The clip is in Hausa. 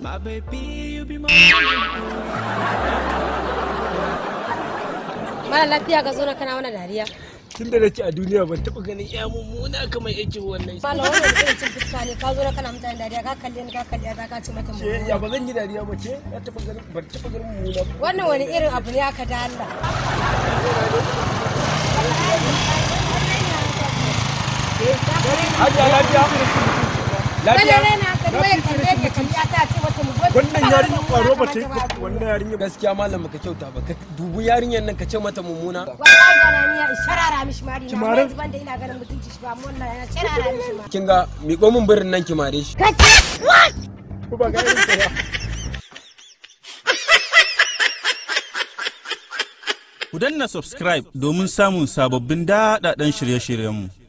My baby, you be my Mara lafiya ka zo na kana wani dariya. Tun da nake a duniya ban taɓa ganin ya mummuna kamar yake wannan. Malam wannan irin cin fuska ne ka zo na kana mutane dariya ka kalle ni ka kalle ta ka ce mata mummuna. Ya ba zan yi dariya ba ce? Ya taɓa ganin ban taɓa ganin mummuna. Wannan wani irin abu ne aka da Allah. Hajiya lafiya. Lafiya. Wannan yarinyar kwaro ba ta yi wannan yarinyar gaskiya malam ka kyauta ba ka dubu yarinyar nan ka ce mata mummuna. Wallahi ga ni ya sharara mishi mari na yanzu banda ina ganin mutunci shi ba amma wannan yana sharara mishi ma. Kin ga miƙo min birin nan ki mare shi. What? Ku ba ga irin ta ba. Ku danna subscribe domin samun sababbin daɗaɗɗen shirye-shiryenmu.